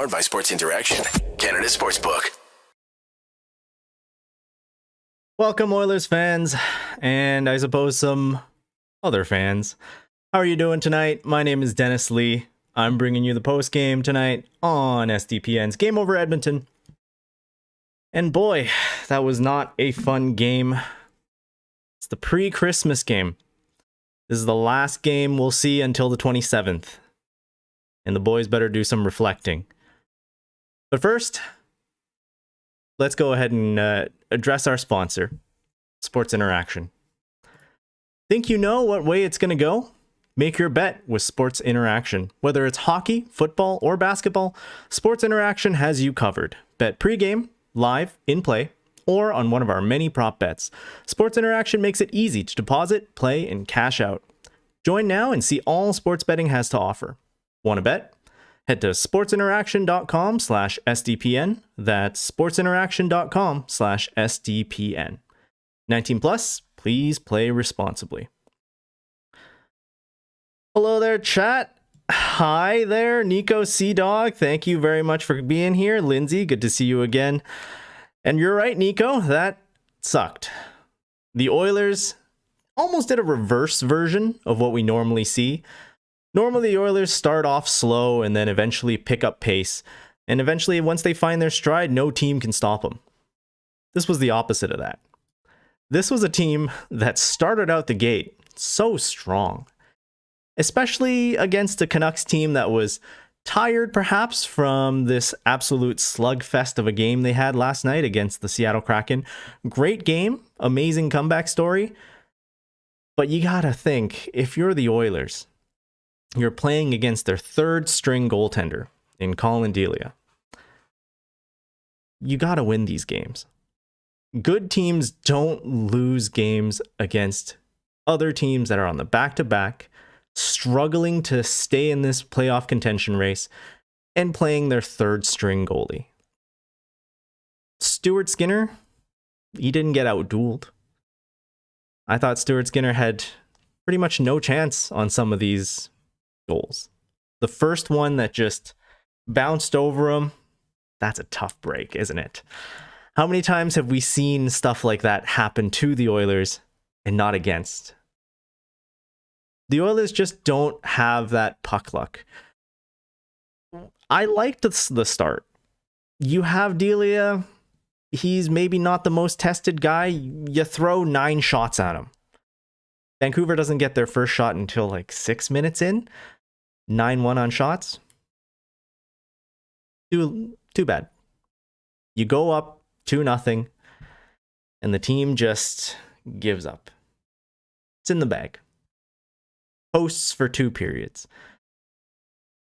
Powered by Sports Interaction, Canada Sportsbook. Welcome, Oilers fans, and I suppose some other fans. How are you doing tonight? My name is Dennis Lee. I'm bringing you the post game tonight on SDPN's Game Over Edmonton. And boy, that was not a fun game. It's the pre-Christmas game. This is the last game we'll see until the 27th. And the boys better do some reflecting. But first, let's go ahead and address our sponsor, Sports Interaction. Think you know what way it's going to go? Make your bet with Sports Interaction. Whether it's hockey, football, or basketball, Sports Interaction has you covered. Bet pregame, live, in play, or on one of our many prop bets. Sports Interaction makes it easy to deposit, play, and cash out. Join now and see all sports betting has to offer. Want to bet? Head to sportsinteraction.com/SDPN. That's sportsinteraction.com/SDPN. 19 plus, please play responsibly. Hello there, chat. Hi there, Nico Sea Dog. Thank you very much for being here. Lindsay, good to see you again. And you're right, Nico, that sucked. The Oilers almost did a reverse version of what we normally see. Normally, the Oilers start off slow and then eventually pick up pace. And eventually, once they find their stride, no team can stop them. This was the opposite of that. This was a team that started out the gate so strong, especially against a Canucks team that was tired perhaps from this absolute slugfest of a game they had last night against the Seattle Kraken. Great game, amazing comeback story. But you gotta think, if you're the Oilers, you're playing against their third string goaltender in Colin Delia. You gotta win these games. Good teams don't lose games against other teams that are on the back-to-back, struggling to stay in this playoff contention race, and playing their third string goalie. Stuart Skinner, he didn't get outdueled. I thought Stuart Skinner had pretty much no chance on some of these goals. The first one that just bounced over him, that's a tough break, isn't it? How many times have we seen stuff like that happen to the Oilers and not against? The Oilers just don't have that puck luck. I liked the start. You have Delia. He's maybe not the most tested guy. You throw 9 shots at him. Vancouver doesn't get their first shot until like 6 minutes in. 9-1 on shots. Too bad. You go up 2-0, and the team just gives up. It's in the bag. Hosts for 2 periods.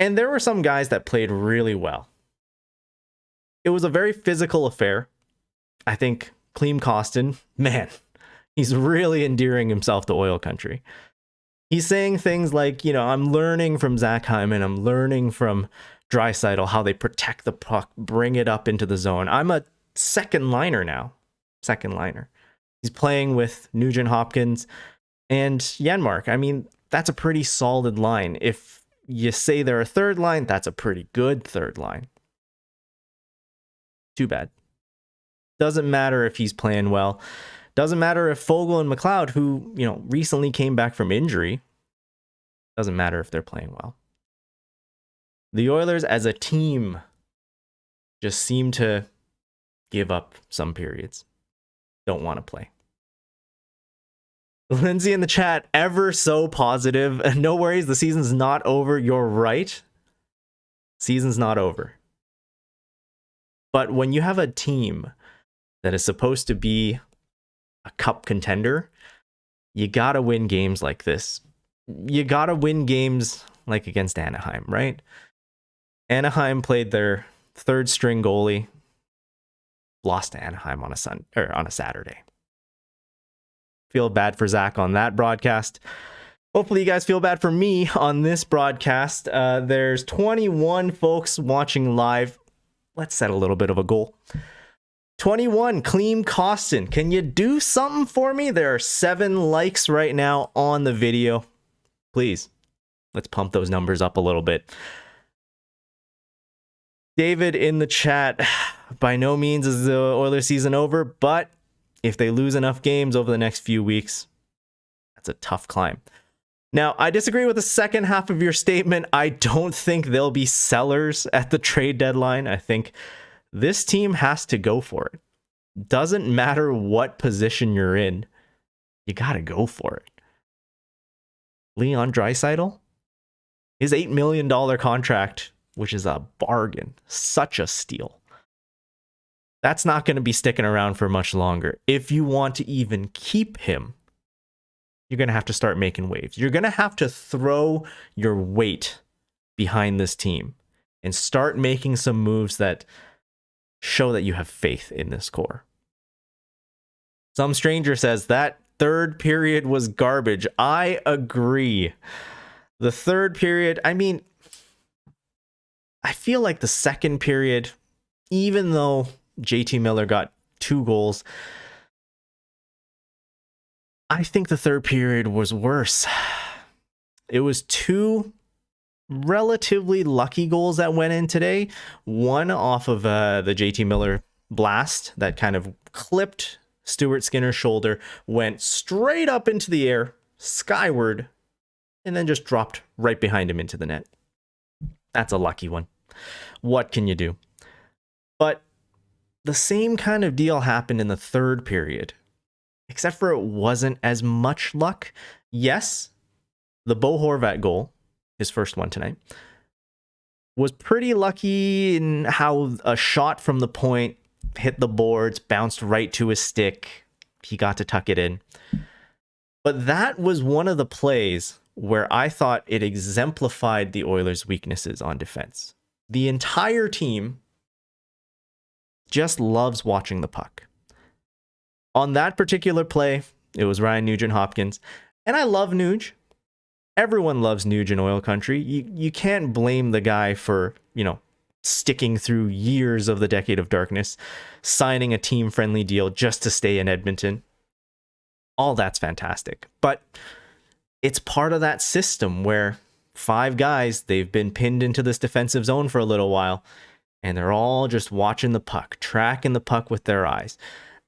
And there were some guys that played really well. It was a very physical affair. I think Clem Costin, man, he's really endearing himself to Oil Country. He's saying things like, I'm learning from Zach Hyman, I'm learning from Draisaitl how they protect the puck, bring it up into the zone. I'm a second liner now. Second liner. He's playing with Nugent-Hopkins and Janmark. I mean, that's a pretty solid line. If you say they're a third line, that's a pretty good third line. Too bad. Doesn't matter if he's playing well. Doesn't matter if Fogle and McLeod, who, recently came back from injury, doesn't matter if they're playing well. The Oilers as a team just seem to give up some periods. Don't want to play. Lindsay in the chat, ever so positive. No worries, the season's not over. You're right. Season's not over. But when you have a team that is supposed to be a cup contender, you gotta win games like this. You gotta win games like against Anaheim, right? Anaheim played their third string goalie, lost to Anaheim on a Saturday. Feel bad for Zach on that broadcast. Hopefully you guys feel bad for me on this broadcast. There's 21 folks watching live. Let's set a little bit of a goal. 21, Clem Costin. Can you do something for me? There are 7 likes right now on the video. Please, let's pump those numbers up a little bit. David in the chat, by no means is the Oilers season over, but if they lose enough games over the next few weeks, that's a tough climb. Now, I disagree with the second half of your statement. I don't think they'll be sellers at the trade deadline. I think this team has to go for it. Doesn't matter what position you're in, you got to go for it. Leon Draisaitl, his $8 million contract, which is a bargain, such a steal. That's not going to be sticking around for much longer. If you want to even keep him, you're going to have to start making waves. You're going to have to throw your weight behind this team and start making some moves that show that you have faith in this core. Some stranger says that third period was garbage. I agree. The third period, I mean, I feel like the second period, even though JT Miller got 2 goals, I think the third period was worse. It was 2 relatively lucky goals that went in today. One off of the JT Miller blast that kind of clipped Stuart Skinner's shoulder, went straight up into the air, skyward, and then just dropped right behind him into the net. That's a lucky one. What can you do? But the same kind of deal happened in the third period, except for it wasn't as much luck. Yes, the Bo Horvat goal, his first one tonight, was pretty lucky in how a shot from the point hit the boards, bounced right to his stick. He got to tuck it in. But that was one of the plays where I thought it exemplified the Oilers' weaknesses on defense. The entire team just loves watching the puck. On that particular play, it was Ryan Nugent-Hopkins. And I love Nuge. Everyone loves Nuge in oil country. You can't blame the guy for, sticking through years of the decade of darkness, signing a team-friendly deal just to stay in Edmonton. All that's fantastic. But it's part of that system where 5 guys, they've been pinned into this defensive zone for a little while, and they're all just watching the puck, tracking the puck with their eyes.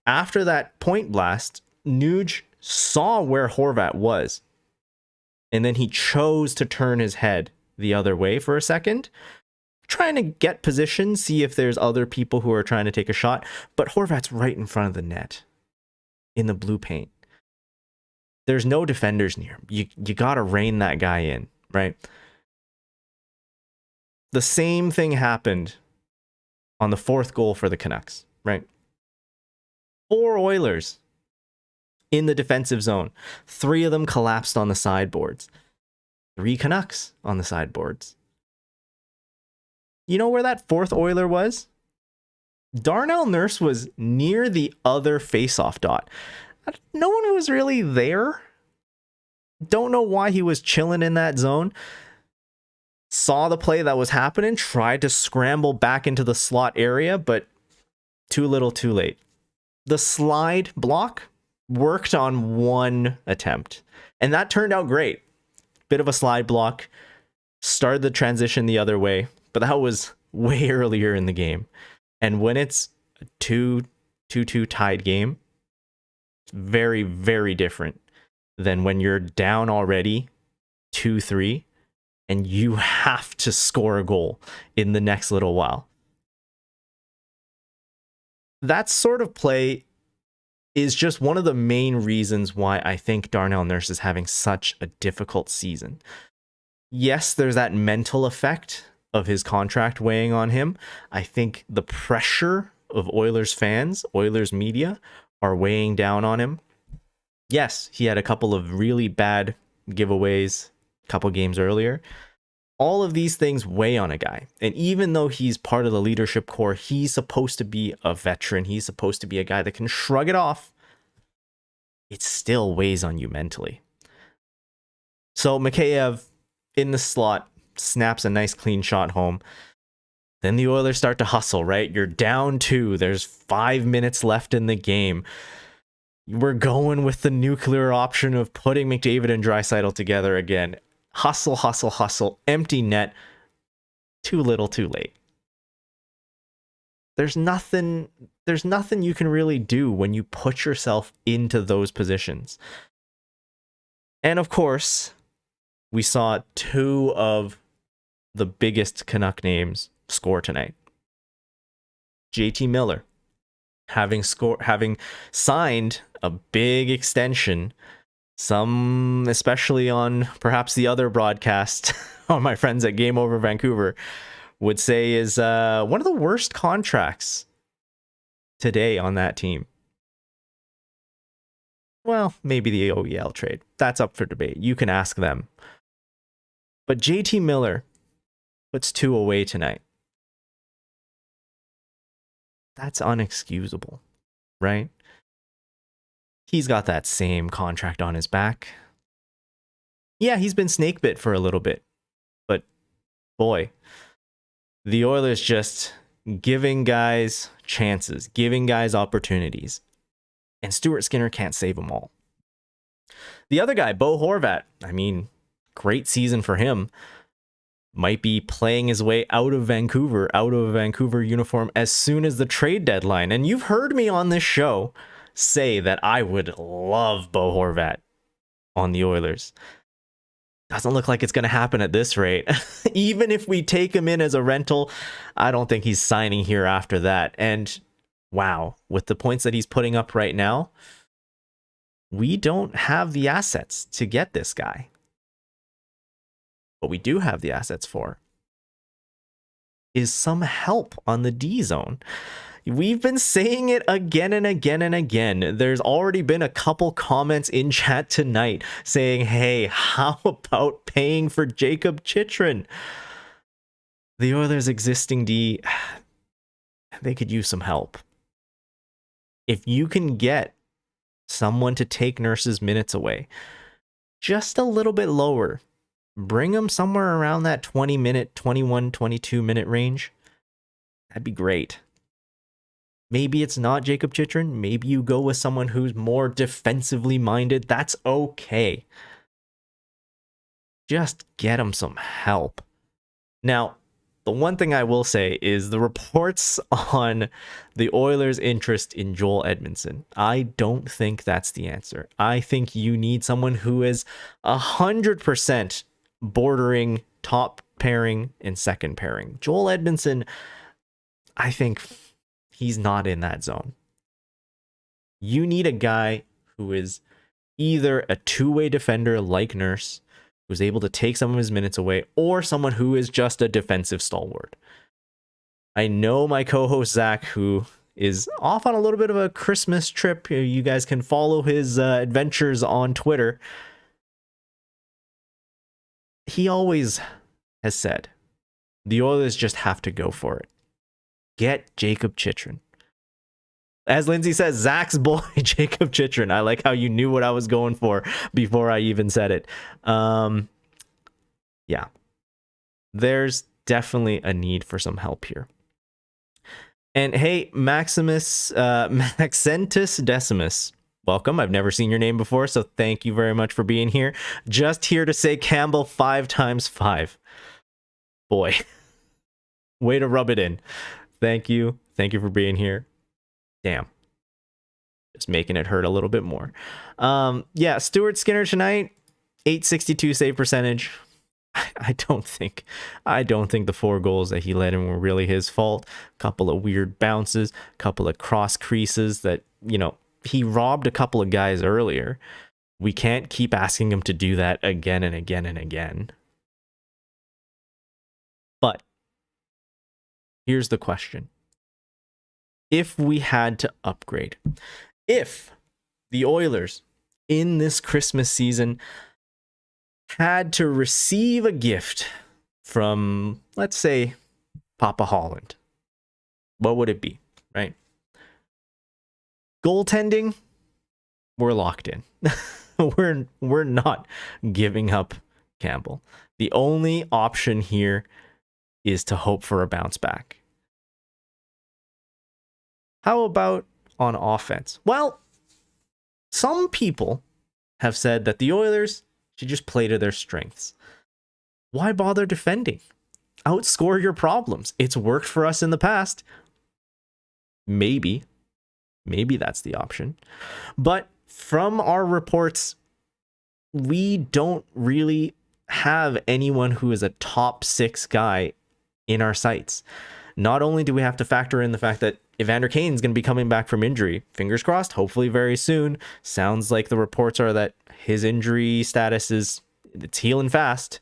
After that point blast, Nuge saw where Horvat was, and then he chose to turn his head the other way for a second, trying to get position, see if there's other people who are trying to take a shot, but Horvat's right in front of the net in the blue paint. There's no defenders near him. You got to rein that guy in, right? The same thing happened on the 4th goal for the Canucks, right? 4 Oilers in the defensive zone. 3 of them collapsed on the sideboards. 3 Canucks on the sideboards. You know where that 4th Oiler was? Darnell Nurse was near the other face-off dot. No one was really there. Don't know why he was chilling in that zone. Saw the play that was happening, tried to scramble back into the slot area, but too little too late. The slide block worked on 1 attempt, and that turned out great. Bit of a slide block, started the transition the other way, but that was way earlier in the game. And when it's a 2-2 tied game, it's very, very different than when you're down already 2-3 and you have to score a goal in the next little while. That sort of play is just one of the main reasons why I think Darnell Nurse is having such a difficult season. Yes, there's that mental effect of his contract weighing on him. I think the pressure of Oilers fans, Oilers media, are weighing down on him. Yes, he had a couple of really bad giveaways a couple games earlier. All of these things weigh on a guy. And even though he's part of the leadership core, he's supposed to be a veteran. He's supposed to be a guy that can shrug it off. It still weighs on you mentally. So Mikheyev in the slot snaps a nice clean shot home. Then the Oilers start to hustle, right? You're down 2. There's 5 minutes left in the game. We're going with the nuclear option of putting McDavid and Draisaitl together again. Hustle, hustle, hustle. Empty net. Too little, too late. there's nothing you can really do when you put yourself into those positions. And of course, we saw two of the biggest Canuck names score tonight. JT Miller having signed a big extension. Some, especially on perhaps the other broadcast on my friends at Game Over Vancouver, would say is one of the worst contracts today on that team. Well, maybe the OEL trade. That's up for debate. You can ask them. But JT Miller puts 2 away tonight. That's unexcusable, right? He's got that same contract on his back. Yeah, he's been snake bit for a little bit. But boy, the Oilers just giving guys chances, giving guys opportunities. And Stuart Skinner can't save them all. The other guy, Bo Horvat, I mean, great season for him. Might be playing his way out of a Vancouver uniform as soon as the trade deadline. And you've heard me on this show say that I would love Bo Horvat on the Oilers. Doesn't look like it's going to happen at this rate. Even if we take him in as a rental, I don't think he's signing here after that. And wow, with the points that he's putting up right now, we don't have the assets to get this guy. What we do have the assets for is some help on the D zone. We've been saying it again and again and again. There's already been a couple comments in chat tonight saying, hey, how about paying for Jacob Chychrun? The Oilers' existing D, they could use some help. If you can get someone to take Nurse's minutes away just a little bit lower, bring them somewhere around that 20-minute, 21, 22-minute range, that'd be great. Maybe it's not Jacob Chychrun. Maybe you go with someone who's more defensively minded. That's okay. Just get him some help. Now, the one thing I will say is the reports on the Oilers' interest in Joel Edmondson. I don't think that's the answer. I think you need someone who is 100% bordering top pairing and second pairing. Joel Edmondson, I think he's not in that zone. You need a guy who is either a two-way defender like Nurse, who's able to take some of his minutes away, or someone who is just a defensive stalwart. I know my co-host Zach, who is off on a little bit of a Christmas trip. You guys can follow his adventures on Twitter. He always has said, the Oilers just have to go for it. Get Jacob Chychrun. As Lindsay says, Zach's boy, Jacob Chychrun. I like how you knew what I was going for before I even said it. Yeah. There's definitely a need for some help here. And hey, Maxentus Decimus, welcome. I've never seen your name before, so thank you very much for being here. Just here to say Campbell 5 times 5. Boy, way to rub it in. Thank you. Thank you for being here. Damn. Just making it hurt a little bit more. Yeah, Stuart Skinner tonight, 862 save percentage. I don't think the 4 goals that he let in were really his fault. Couple of weird bounces, couple of cross creases that, he robbed a couple of guys earlier. We can't keep asking him to do that again and again and again. But here's the question. If we had to upgrade, if the Oilers in this Christmas season had to receive a gift from, let's say, Papa Holland, what would it be, right? Goaltending, we're locked in. we're not giving up Campbell. The only option here is to hope for a bounce back. How about on offense? Well, some people have said that the Oilers should just play to their strengths. Why bother defending? Outscore your problems. It's worked for us in the past. Maybe that's the option. But from our reports, we don't really have anyone who is a top 6 guy in our sights. Not only do we have to factor in the fact that Evander Kane's going to be coming back from injury, fingers crossed, hopefully very soon. Sounds like the reports are that his injury status it's healing fast,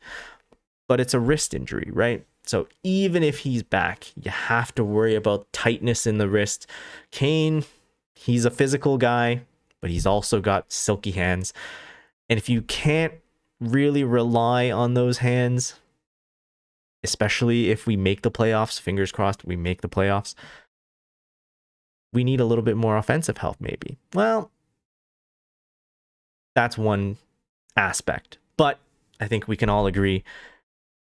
but it's a wrist injury, right? So even if he's back, you have to worry about tightness in the wrist. Kane, he's a physical guy, but he's also got silky hands. And if you can't really rely on those hands, especially if we make the playoffs, fingers crossed we make the playoffs, we need a little bit more offensive help maybe. Well, that's one aspect. But I think we can all agree,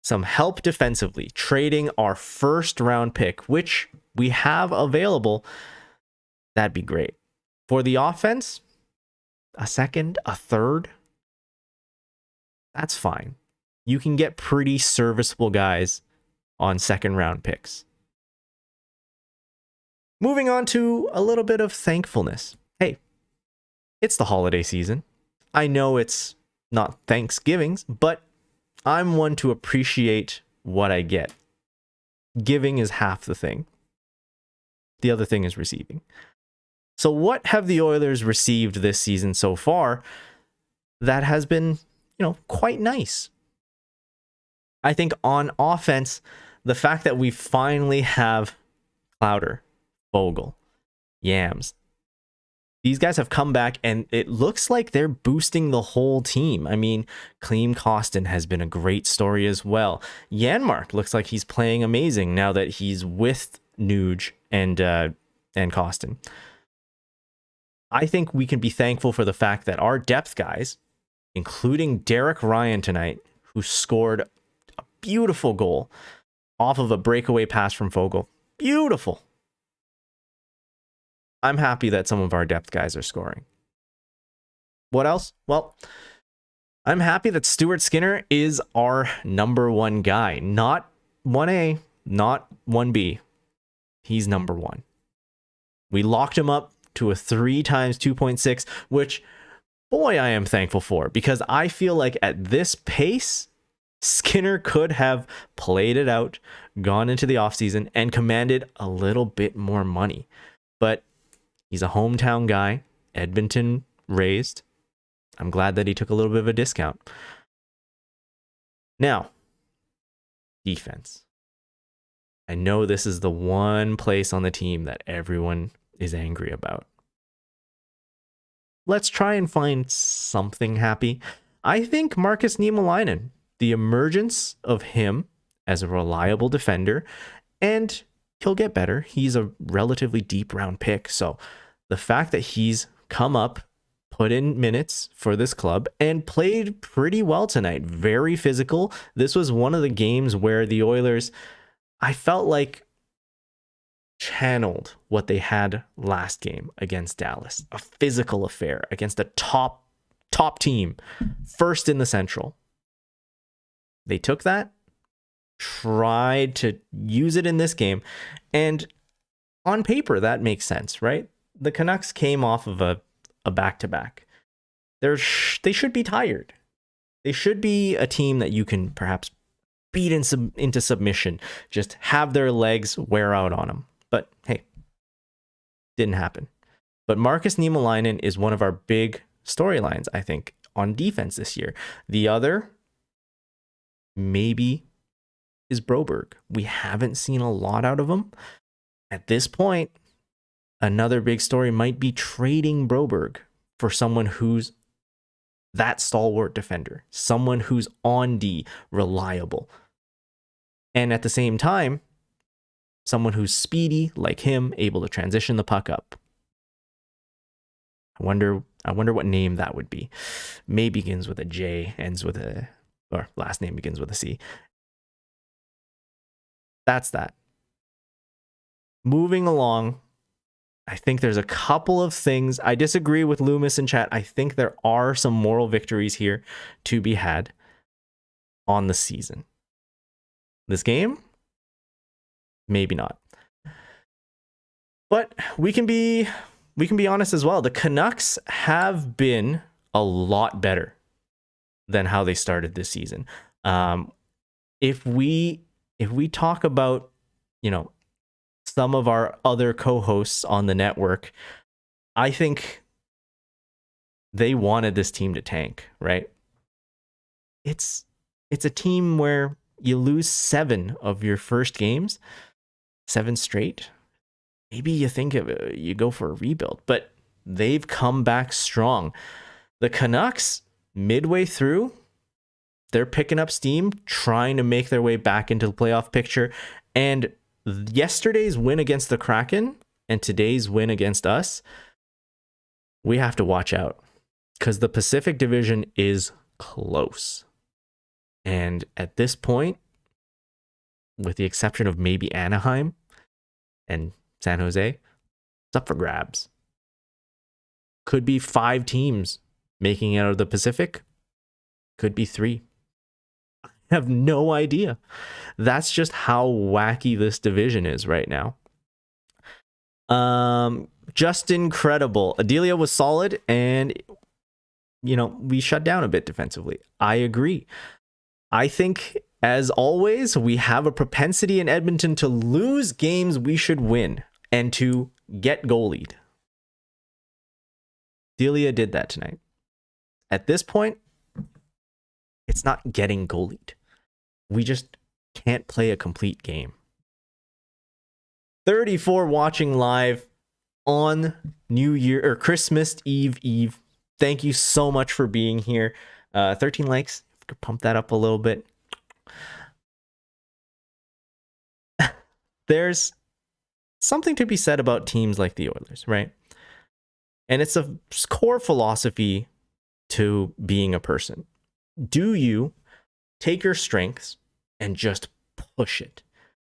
some help defensively, trading our first round pick, which we have available, that'd be great. For the offense, a second, a third, that's fine. You can get pretty serviceable guys on second round picks. Moving on to a little bit of thankfulness. Hey, it's the holiday season. I know it's not Thanksgiving's, but I'm one to appreciate what I get. Giving is half the thing. The other thing is receiving. So what have the Oilers received this season so far that has been, quite nice? I think on offense, the fact that we finally have Clouder, Vogel, Yams, these guys have come back and it looks like they're boosting the whole team. I mean, Klim Kostin has been a great story as well. Janmark looks like he's playing amazing now that he's with Nuge and Kostin. I think we can be thankful for the fact that our depth guys, including Derek Ryan tonight, who scored a beautiful goal off of a breakaway pass from Vogel. Beautiful. I'm happy that some of our depth guys are scoring. What else? Well, I'm happy that Stuart Skinner is our number 1 guy. Not 1A, not 1B. He's number 1. We locked him up to a 3 times 2.6, which, boy, I am thankful for, because I feel like at this pace, Skinner could have played it out, gone into the offseason, and commanded a little bit more money. But he's a hometown guy, Edmonton raised. I'm glad that he took a little bit of a discount. Now, defense. I know this is the one place on the team that everyone is angry about. Let's try and find something happy. I think Markus Niemelainen, the emergence of him as a reliable defender, and he'll get better. He's a relatively deep round pick. So the fact that he's come up, put in minutes for this club, and played pretty well tonight, very physical. This was one of the games where the Oilers, I felt like, channeled what they had last game against Dallas, a physical affair against a top team, first in the Central. They took that, tried to use it in this game, and on paper that makes sense, right? The Canucks came off of a back-to-back. They should be tired. They should be a team that you can perhaps beat into submission, just have their legs wear out on them. But hey, didn't happen. But Markus Niemelainen is one of our big storylines, I think, on defense this year. The other, maybe, is Broberg. We haven't seen a lot out of him. At this point, another big story might be trading Broberg for someone who's that stalwart defender, someone who's on D, reliable. And at the same time, someone who's speedy like him, able to transition the puck up. I wonder what name that would be. May begins with a J, ends with or last name begins with a C. That's that. Moving along, I think there's a couple of things. I disagree with Loomis in chat. I think there are some moral victories here to be had on the season. This game? Maybe not. But we can be honest as well. The Canucks have been a lot better than how they started this season. If we talk about, some of our other co-hosts on the network, I think they wanted this team to tank, right? It's a team where you lose 7 of your first games, 7 straight. Maybe you think you go for a rebuild, but they've come back strong. The Canucks, midway through, they're picking up steam, trying to make their way back into the playoff picture. And yesterday's win against the Kraken and today's win against us, we have to watch out because the Pacific Division is close. And at this point, with the exception of maybe Anaheim and San Jose, it's up for grabs. Could be 5 teams making it out of the Pacific. Could be 3. I have no idea. That's just how wacky this division is right now. Just incredible. Adelia was solid and, we shut down a bit defensively. I agree. I think, as always, we have a propensity in Edmonton to lose games we should win and to get goalied. Delia did that tonight. At this point, it's not getting goalied. We just can't play a complete game. 34 watching live on New Year or Christmas Eve. Thank you so much for being here. 13 likes. If we could pump that up a little bit. There's something to be said about teams like the Oilers, right? And it's a core philosophy to being a person. Do you take your strengths and just push it?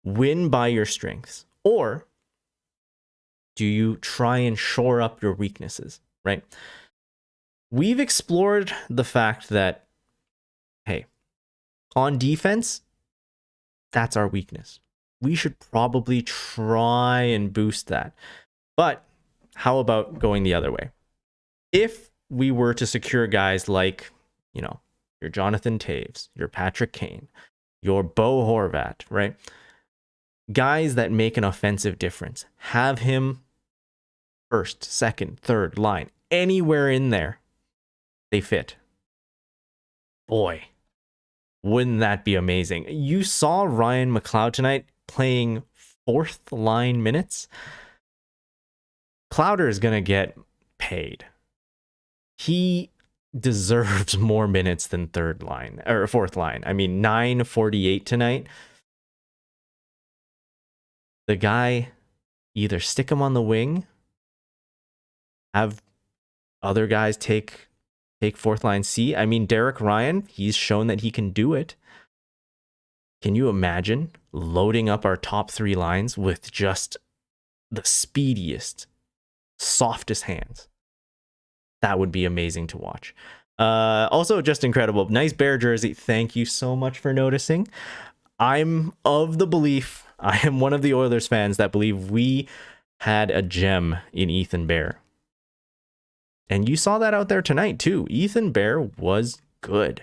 Win by your strengths? Or do you try and shore up your weaknesses, right? We've explored the fact that, hey, on defense, that's our weakness. We should probably try and boost that. But how about going the other way? If we were to secure guys like, your Jonathan Taves, your Patrick Kane, your Bo Horvat, right? Guys that make an offensive difference. Have him first, second, third line. Anywhere in there, they fit. Boy, wouldn't that be amazing? You saw Ryan McLeod tonight playing 4th line minutes. Clowder is going to get paid. He deserves more minutes than 3rd line or 4th line. I mean, 9:48 tonight. The guy, either stick him on the wing, have other guys take 4th line C. I mean, Derek Ryan, he's shown that he can do it. Can you imagine loading up our top 3 lines with just the speediest, softest hands? That would be amazing to watch. Also, just incredible. Nice Bear jersey. Thank you so much for noticing. I'm of the belief, I am one of the Oilers fans that believe we had a gem in Ethan Bear. And you saw that out there tonight too. Ethan Bear was good.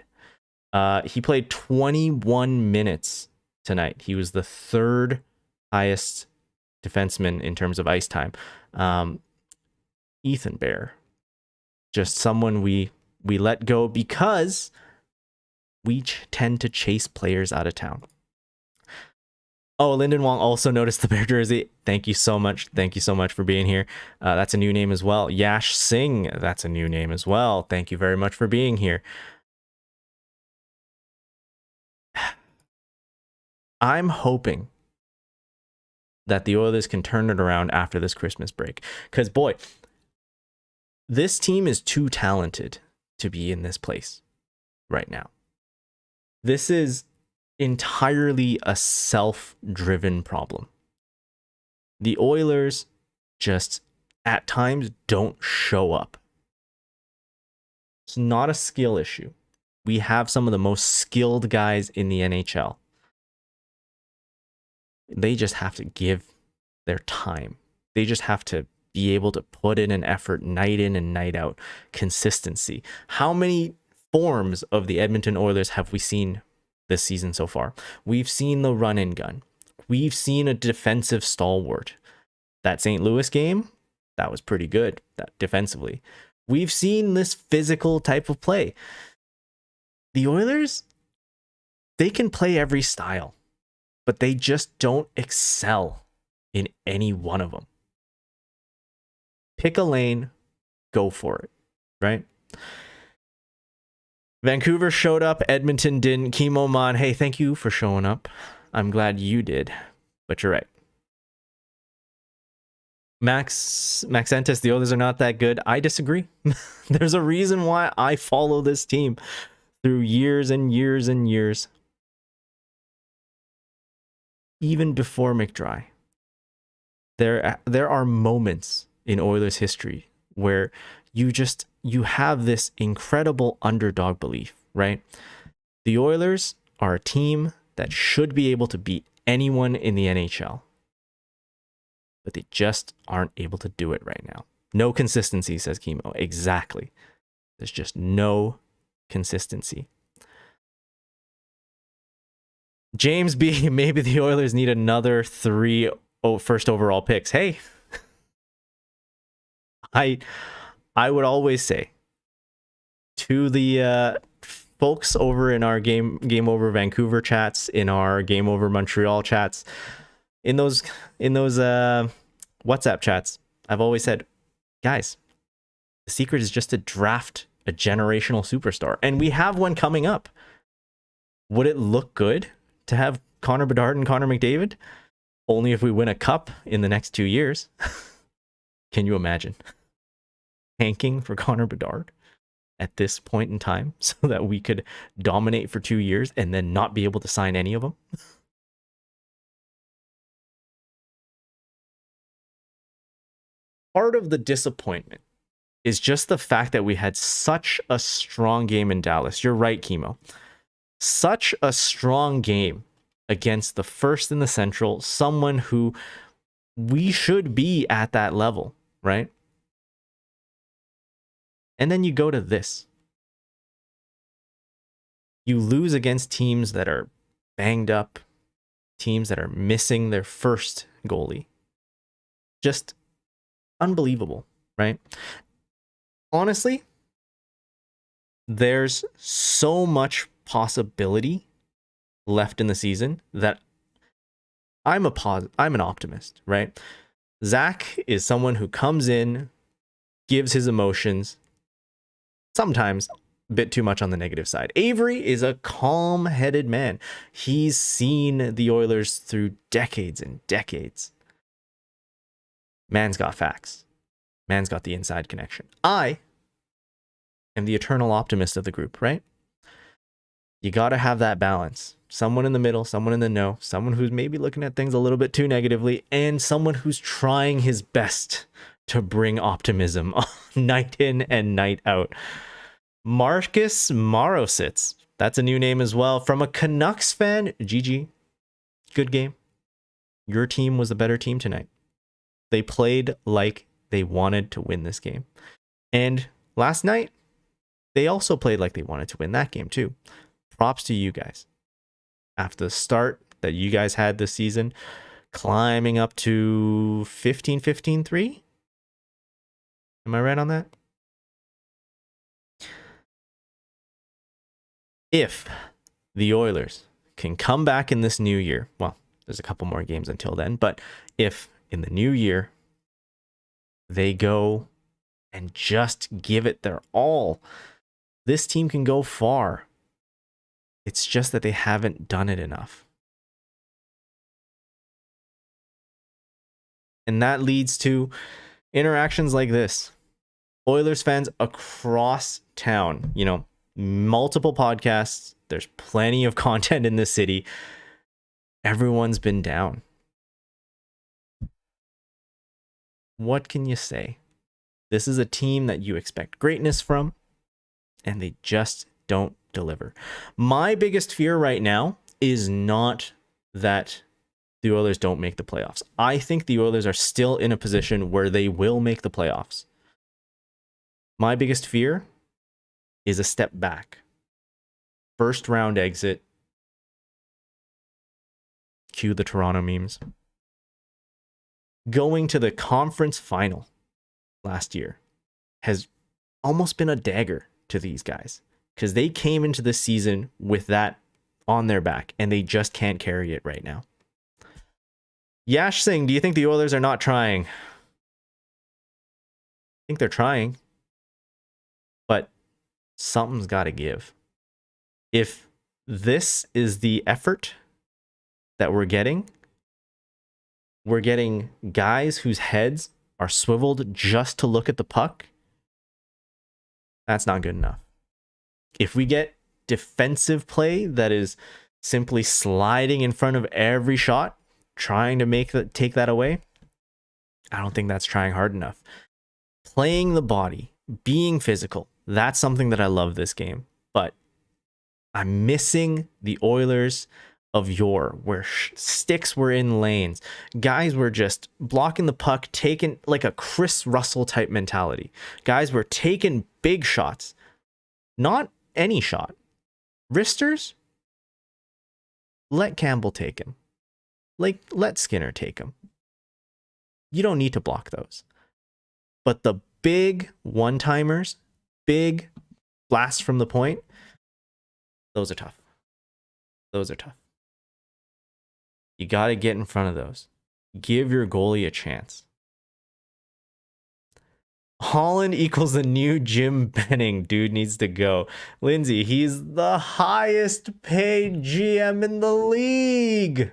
He played 21 minutes tonight. He was the 3rd highest defenseman in terms of ice time. Ethan Bear, just someone we let go because we tend to chase players out of town. Oh, Lyndon Wong also noticed the Bear jersey. Thank you so much. Thank you so much for being here. That's a new name as well. Yash Singh, that's a new name as well. Thank you very much for being here. I'm hoping that the Oilers can turn it around after this Christmas break. Because, boy, this team is too talented to be in this place right now. This is entirely a self-driven problem. The Oilers just at times don't show up. It's not a skill issue. We have some of the most skilled guys in the NHL. They just have to give their time. They just have to be able to put in an effort night in and night out. Consistency. How many forms of the Edmonton Oilers have we seen this season so far? We've seen the run and gun. We've seen a defensive stalwart. That St. Louis game, that was pretty good defensively. We've seen this physical type of play. The Oilers, they can play every style, but they just don't excel in any one of them. Pick a lane, go for it, right? Vancouver showed up, Edmonton didn't. Chemo Mon, hey, thank you for showing up. I'm glad you did, but you're right. Maxentis, the Oilers are not that good. I disagree. There's a reason why I follow this team through years and years and years. Even before McDry. There are moments in Oilers history where you have this incredible underdog belief, right? The Oilers are a team that should be able to beat anyone in the NHL. But they just aren't able to do it right now. No consistency, says Chemo. Exactly. There's just no consistency. James B, maybe the Oilers need another 3 first overall picks. Hey, I would always say to the folks over in our game over Vancouver chats, in our game over Montreal chats, in those WhatsApp chats, I've always said, guys, the secret is just to draft a generational superstar, and we have one coming up. Would it look good to have Connor Bedard and Connor McDavid? Only if we win a cup in the next 2 years. Can you imagine tanking for Connor Bedard at this point in time so that we could dominate for 2 years and then not be able to sign any of them? Part of the disappointment is just the fact that we had such a strong game in Dallas. You're right, Chemo. Such a strong game against the first in the Central, someone who we should be at that level, right? And then you go to this. You lose against teams that are banged up, teams that are missing their first goalie. Just unbelievable, right? Honestly, there's so much possibility left in the season that I'm an optimist, right? Zach is someone who comes in, gives his emotions, sometimes a bit too much on the negative side. Avery is a calm-headed man. He's seen the Oilers through decades and decades. Man's got facts. Man's got the inside connection. I am the eternal optimist of the group, right? You got to have that balance. Someone in the middle, someone in the no, someone who's maybe looking at things a little bit too negatively, and someone who's trying his best to bring optimism night in and night out. Marcus Marositz, that's a new name as well. From a Canucks fan, GG, good game. Your team was the better team tonight. They played like they wanted to win this game. And last night, they also played like they wanted to win that game too. Props to you guys. After the start that you guys had this season, climbing up to 15-15-3. Am I right on that? If the Oilers can come back in this new year, well, there's a couple more games until then, but if in the new year they go and just give it their all, this team can go far. It's just that they haven't done it enough. And that leads to interactions like this. Oilers fans across town, multiple podcasts. There's plenty of content in this city. Everyone's been down. What can you say? This is a team that you expect greatness from, and they just don't deliver. My biggest fear right now is not that the Oilers don't make the playoffs. I think the Oilers are still in a position where they will make the playoffs. My biggest fear is a step back. First round exit. Cue the Toronto memes. Going to the conference final last year has almost been a dagger to these guys because they came into the season with that on their back and they just can't carry it right now. Yash Singh, do you think the Oilers are not trying? I think they're trying, but something's got to give. If this is the effort that we're getting guys whose heads are swiveled just to look at the puck. That's not good enough. If we get defensive play that is simply sliding in front of every shot, trying to take that away, I don't think that's trying hard enough. Playing the body, being physical, that's something that I love this game. But I'm missing the Oilers of yore, where sticks were in lanes. Guys were just blocking the puck, taking like a Chris Russell type mentality. Guys were taking big shots. Not any shot. Wristers, let Campbell take him. Like, let Skinner take him. You don't need to block those. But the big one-timers, big blasts from the point, those are tough. Those are tough. You got to get in front of those. Give your goalie a chance. Holland equals the new Jim Benning. Dude needs to go. Lindsay, he's the highest paid GM in the league.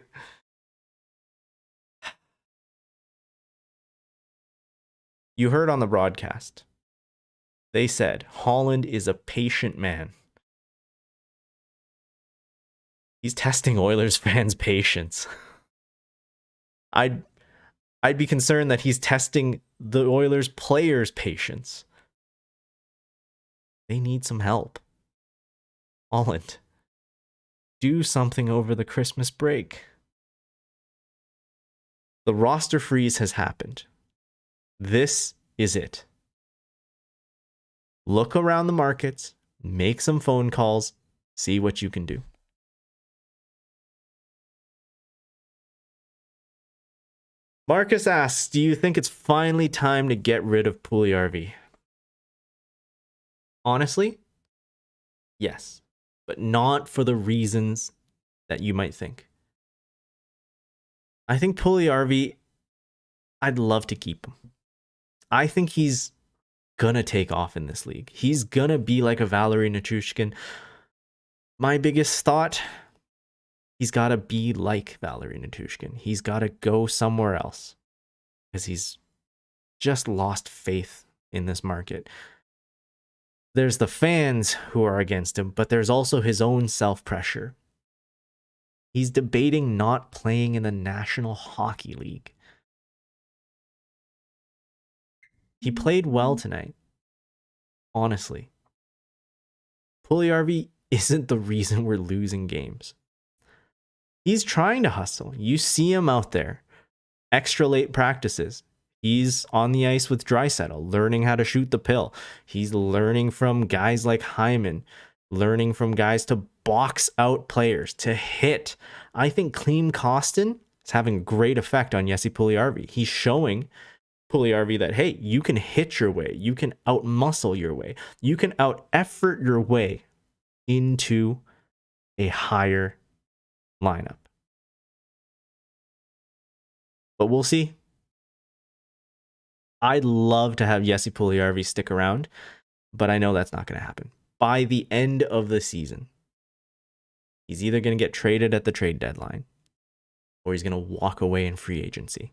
You heard on the broadcast. They said Holland is a patient man. He's testing Oilers fans' patience. I'd be concerned that he's testing the Oilers players' patience. They need some help. Holland, do something over the Christmas break. The roster freeze has happened. This is it. Look around the markets, make some phone calls, see what you can do. Marcus asks, do you think it's finally time to get rid of Puljujarvi? Honestly, yes, but not for the reasons that you might think. I think Puljujarvi, I'd love to keep him. I think he's gonna take off in this league. He's gonna be like a Valeri Nichushkin. My biggest thought, he's got to be like Valeri Nichushkin. He's got to go somewhere else because he's just lost faith in this market. There's the fans who are against him, but there's also his own self-pressure. He's debating not playing in the National Hockey League. He played well tonight. Honestly. Puljujarvi isn't the reason we're losing games. He's trying to hustle. You see him out there. Extra late practices. He's on the ice with Draisaitl, learning how to shoot the pill. He's learning from guys like Hyman, learning from guys to box out players, to hit. I think Clean Costin is having great effect on Jesse Puljujarvi. He's showing Puljujarvi that, hey, you can hit your way. You can out-muscle your way. You can out-effort your way into a higher lineup. But we'll see. I'd love to have Jesse Puljujarvi stick around, but I know that's not going to happen. By the end of the season, he's either going to get traded at the trade deadline or he's going to walk away in free agency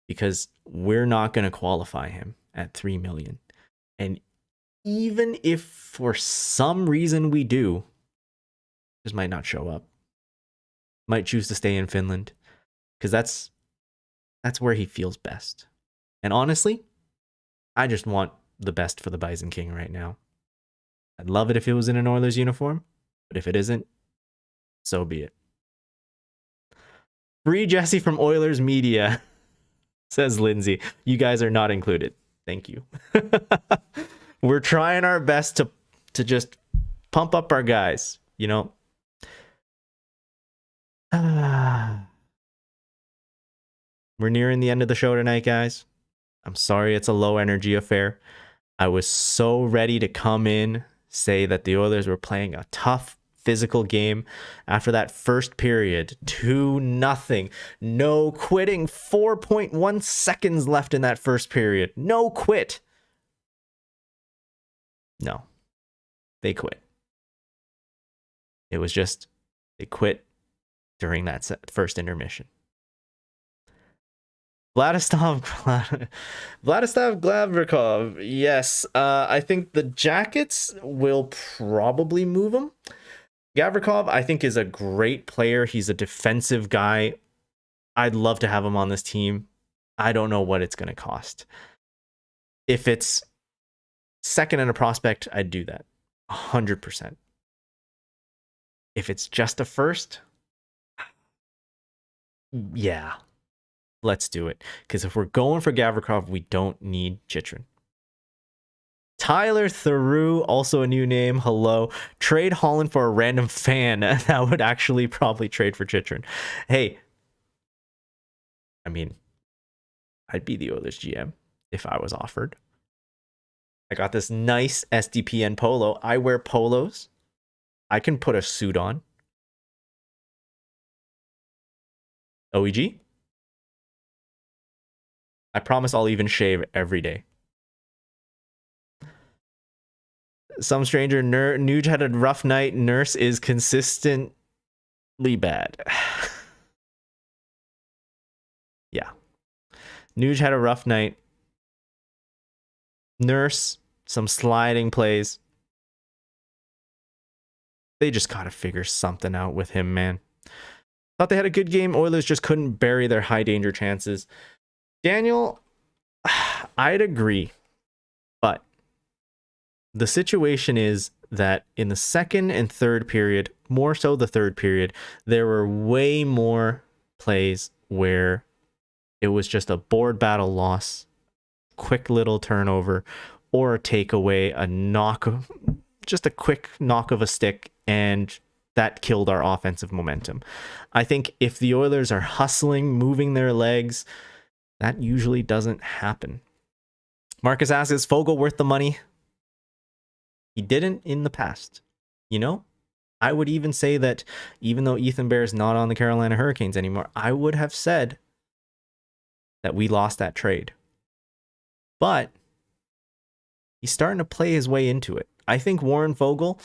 because we're not going to qualify him at $3 million. And even if for some reason we do, just might not show up. Might choose to stay in Finland because that's where he feels best. And honestly, I just want the best for the Bison King right now. I'd love it if it was in an Oilers uniform, but if it isn't, so be it. Free Jesse from Oilers Media, says Lindsay. You guys are not included. Thank you. We're trying our best to just pump up our guys, you know. We're nearing the end of the show tonight, guys. I'm sorry it's a low energy affair. I was so ready to come in, say that the Oilers were playing a tough physical game after that first period. 2-0. No quitting. 4.1 seconds left in that first period. No quit. No. They quit. It was just, they quit during that first intermission. Vladislav Gavrikov. Yes, I think the Jackets will probably move him. Gavrikov, I think, is a great player. He's a defensive guy. I'd love to have him on this team. I don't know what it's going to cost. If it's second and a prospect, I'd do that. 100%. If it's just a first, yeah. Let's do it. Because if we're going for Gavrikov, we don't need Chychrun. Tyler Theroux, also a new name. Hello. Trade Holland for a random fan. That would actually probably trade for Chychrun. Hey, I mean, I'd be the Oilers GM if I was offered. I got this nice SDPN polo. I wear polos. I can put a suit on. OEG? I promise I'll even shave every day. Some stranger, Nuge had a rough night. Nurse is consistently bad. Yeah. Nuge had a rough night. Nurse, some sliding plays. They just gotta figure something out with him, man. Thought they had a good game. Oilers just couldn't bury their high danger chances. Daniel, I'd agree, but the situation is that in the second and third period, more so the third period, there were way more plays where it was just a board battle loss, quick little turnover, or a takeaway, a knock, just a quick knock of a stick, and that killed our offensive momentum. I think if the Oilers are hustling, moving their legs, that usually doesn't happen. Marcus asks, is Foegele worth the money? He didn't in the past. You know, I would even say that even though Ethan Bear is not on the Carolina Hurricanes anymore, I would have said that we lost that trade. But he's starting to play his way into it. I think Warren Foegele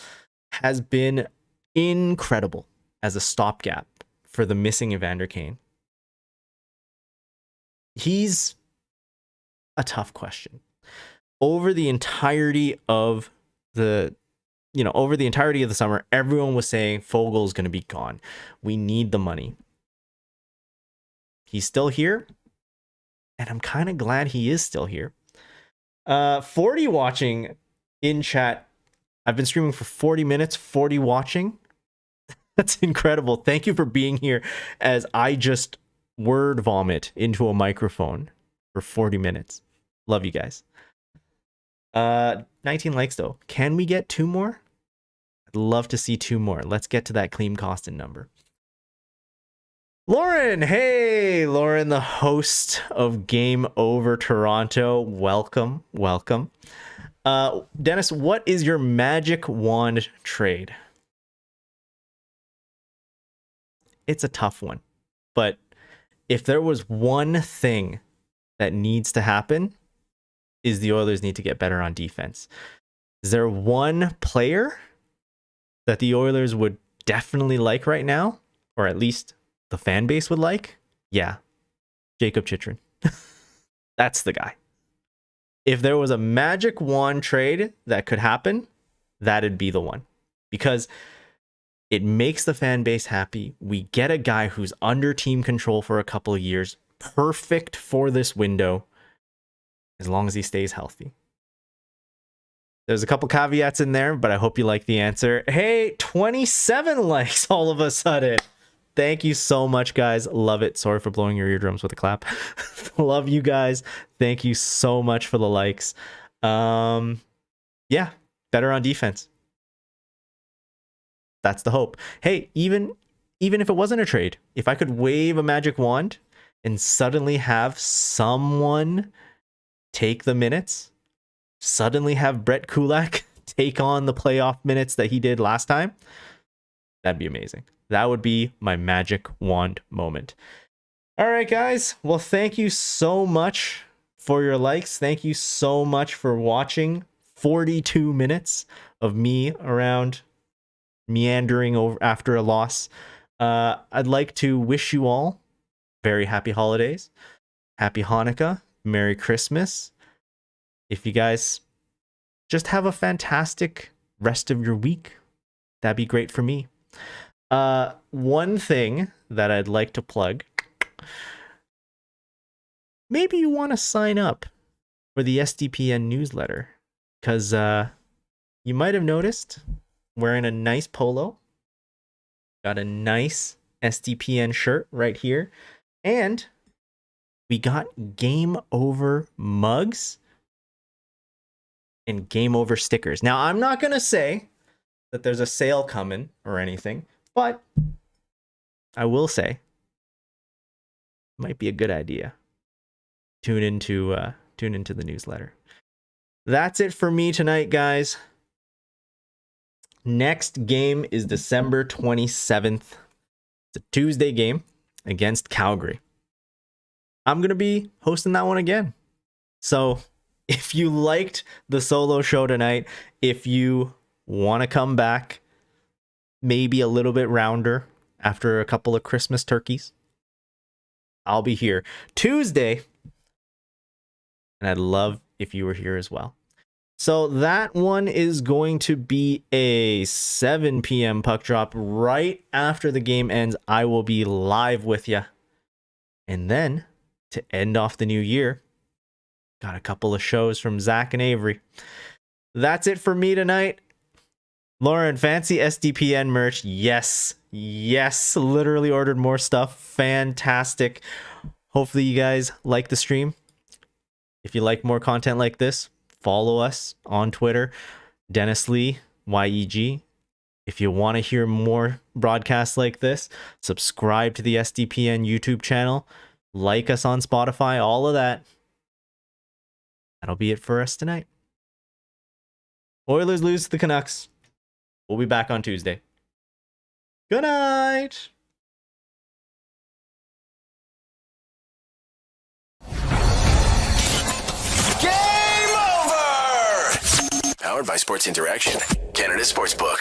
has been incredible as a stopgap for the missing Evander Kane. He's a tough question. Over the entirety of the summer, everyone was saying Foegele is going to be gone. We need the money. He's still here, and I'm kind of glad he is still here. 40 watching in chat. I've been streaming for 40 minutes, 40 watching. That's incredible. Thank you for being here as I just word vomit into a microphone for 40 minutes. Love you guys. 19 likes though. Can we get 2 more? I'd love to see 2 more. Let's get to that Clean Costin number. Lauren, hey, Lauren, the host of Game Over Toronto. Welcome. Dennis, what is your magic wand trade? It's a tough one, but if there was one thing that needs to happen, is the Oilers need to get better on defense. Is there one player that the Oilers would definitely like right now, or at least the fan base would like? Yeah, Jacob Chychrun. That's the guy. If there was a magic wand trade that could happen, that'd be the one, because it makes the fan base happy. We get a guy who's under team control for a couple of years, perfect for this window, as long as he stays healthy. There's a couple caveats in there, but I hope you like the answer. Hey, 27 likes all of a sudden. Thank you so much, guys. Love it. Sorry for blowing your eardrums with a clap. Love you guys. Thank you so much for the likes. Yeah, better on defense. That's the hope. Hey, even if it wasn't a trade, if I could wave a magic wand and suddenly have someone take the minutes, suddenly have Brett Kulak take on the playoff minutes that he did last time, that'd be amazing. That would be my magic wand moment. All right, guys. Well, thank you so much for your likes. Thank you so much for watching 42 minutes of me around meandering over after a loss. I'd like to wish you all very happy holidays, happy Hanukkah, Merry Christmas. If you guys just have a fantastic rest of your week, that'd be great for me. One thing that I'd like to plug, maybe you want to sign up for the SDPN newsletter, because you might have noticed wearing a nice polo, got a nice SDPN shirt right here, and we got Game Over mugs and Game Over stickers. Now, I'm not going to say that there's a sale coming or anything, but I will say it might be a good idea. Tune into the newsletter. That's it for me tonight, guys. Next game is December 27th. It's a Tuesday game against Calgary. I'm going to be hosting that one again. So if you liked the solo show tonight, if you want to come back, maybe a little bit rounder after a couple of Christmas turkeys, I'll be here Tuesday. And I'd love if you were here as well. So that one is going to be a 7 p.m. puck drop right after the game ends. I will be live with you. And then to end off the new year, got a couple of shows from Zach and Avery. That's it for me tonight. Lauren, fancy SDPN merch. Yes. Literally ordered more stuff. Fantastic. Hopefully you guys like the stream. If you like more content like this, follow us on Twitter, Dennis Lee, YEG. If you want to hear more broadcasts like this, subscribe to the SDPN YouTube channel, like us on Spotify, all of that. That'll be it for us tonight. Oilers lose to the Canucks. We'll be back on Tuesday. Good night. Powered by Sports Interaction, Canada Sportsbook.